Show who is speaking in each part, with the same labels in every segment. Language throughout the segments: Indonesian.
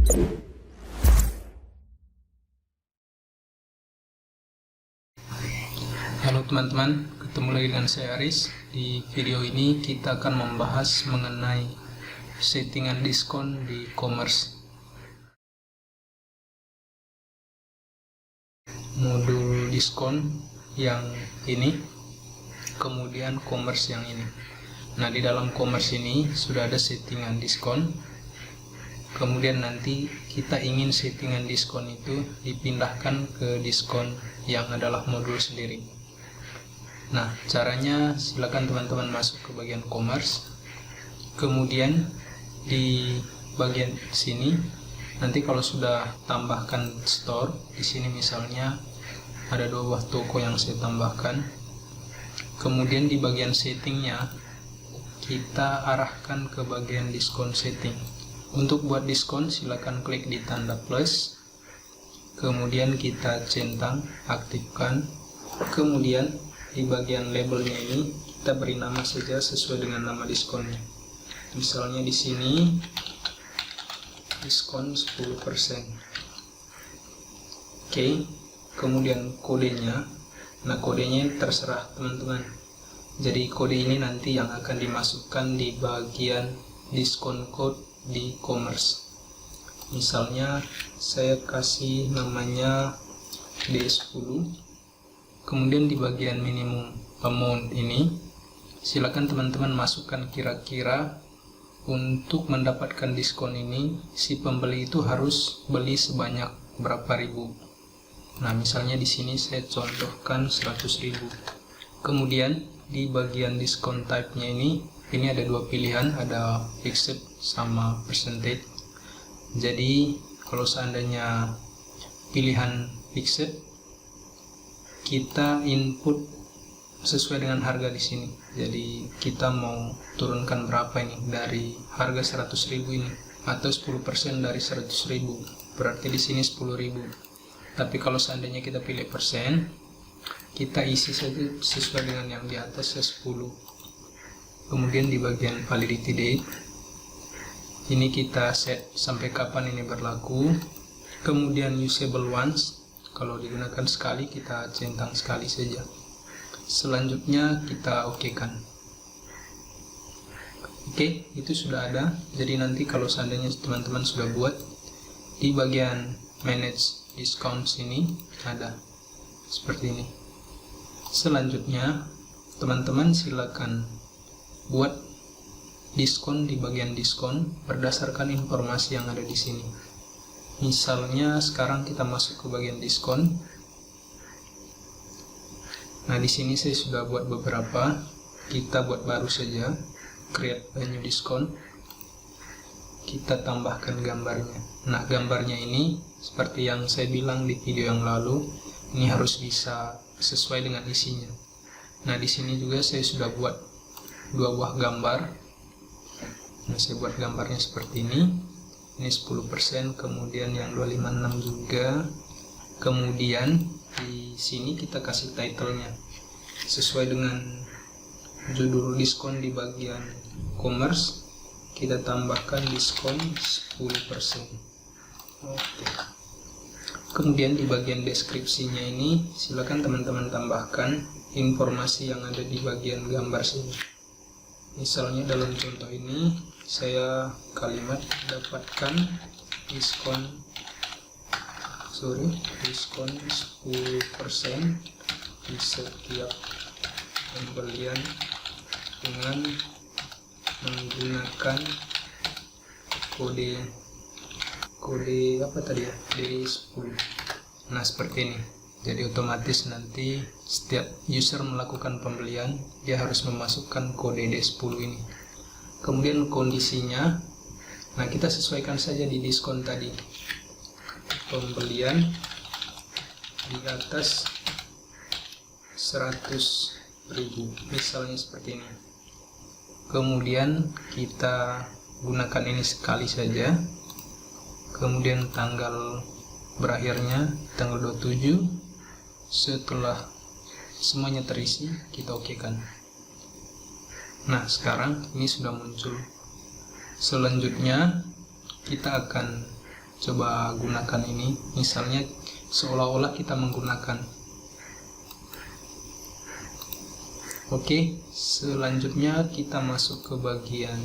Speaker 1: Halo teman-teman, ketemu lagi dengan saya Aris. Di video ini kita akan membahas mengenai settingan diskon di e-commerce. Modul diskon yang ini, kemudian commerce yang ini. Nah, di dalam commerce ini sudah ada settingan diskon. Kemudian nanti kita ingin settingan diskon itu dipindahkan ke diskon yang adalah modul sendiri. Nah, caranya silakan teman-teman masuk ke bagian commerce. Kemudian di bagian sini nanti kalau sudah tambahkan store, di sini misalnya ada 2 buah toko yang saya tambahkan. Kemudian di bagian settingnya kita arahkan ke bagian diskon setting. Untuk buat diskon silakan klik di tanda plus. Kemudian kita centang, aktifkan. Kemudian di bagian labelnya ini kita beri nama saja sesuai dengan nama diskonnya. Misalnya di sini diskon 10%. Oke. Kemudian kodenya. Nah, kodenya terserah teman-teman. Jadi kode ini nanti yang akan dimasukkan di bagian diskon code di commerce. Misalnya saya kasih namanya D10. Kemudian di bagian minimum amount ini silakan teman-teman masukkan kira-kira untuk mendapatkan diskon ini si pembeli itu harus beli sebanyak berapa ribu. Nah, misalnya di sini saya contohkan 100.000. Kemudian di bagian diskon type-nya ini ada 2 pilihan, ada fixed sama percentage. Jadi kalau seandainya pilihan fixed, kita input sesuai dengan harga di sini. Jadi kita mau turunkan berapa ini dari harga 100.000 ini, atau 10% dari 100.000. Berarti di sini 10.000. Tapi kalau seandainya kita pilih persen, kita isi saja sesuai dengan yang di atas 10. Kemudian di bagian validity date ini kita set sampai kapan ini berlaku. Kemudian usable once, kalau digunakan sekali kita centang sekali saja. Selanjutnya kita okekan. Oke, itu sudah ada. Jadi nanti kalau seandainya teman-teman sudah buat, di bagian manage discounts ini ada seperti ini. Selanjutnya teman-teman silakan buat diskon di bagian diskon berdasarkan informasi yang ada di sini. Misalnya sekarang kita masuk ke bagian diskon. Nah, di sini saya sudah buat beberapa. Kita buat baru saja, create a new diskon. Kita tambahkan gambarnya. Nah, gambarnya ini seperti yang saya bilang di video yang lalu, ini harus bisa sesuai dengan isinya. Nah, di sini juga saya sudah buat 2 buah gambar. Nah, saya buat gambarnya seperti ini. Ini 10%, kemudian yang 256 juga. Kemudian di sini kita kasih title-nya sesuai dengan judul diskon di bagian commerce. Kita tambahkan diskon 10%. Oke. Kemudian di bagian deskripsinya ini silakan teman-teman tambahkan informasi yang ada di bagian gambar sini. Misalnya dalam contoh ini saya kalimat dapatkan diskon 10% di setiap pembelian dengan menggunakan kode apa tadi ya, D10. Nah, seperti ini. Jadi otomatis nanti setiap user melakukan pembelian dia harus memasukkan kode D10 ini. Kemudian kondisinya, nah kita sesuaikan saja di diskon tadi. Pembelian di atas 100.000, misalnya seperti ini. Kemudian kita gunakan ini sekali saja. Kemudian tanggal berakhirnya tanggal 27. Setelah semuanya terisi, kita okekan. Nah, sekarang ini sudah muncul. Selanjutnya kita akan coba gunakan ini, misalnya seolah-olah kita menggunakan. Oke, selanjutnya kita masuk ke bagian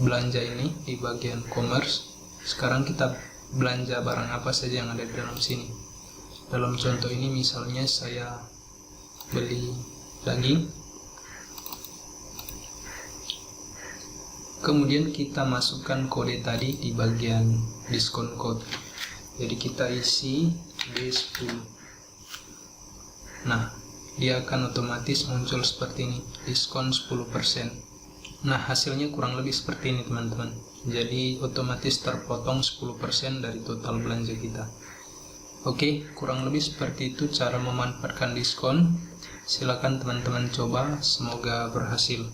Speaker 1: belanja ini, di bagian commerce. Sekarang kita belanja barang apa saja yang ada di dalam sini. Dalam contoh ini misalnya saya beli daging. Kemudian kita masukkan kode tadi di bagian diskon code. Jadi kita isi D10. Nah, dia akan otomatis muncul seperti ini, diskon 10%. Nah, hasilnya kurang lebih seperti ini teman-teman. Jadi otomatis terpotong 10% dari total belanja kita. Oke, kurang lebih seperti itu cara memanfaatkan diskon. Silakan teman-teman coba, semoga berhasil.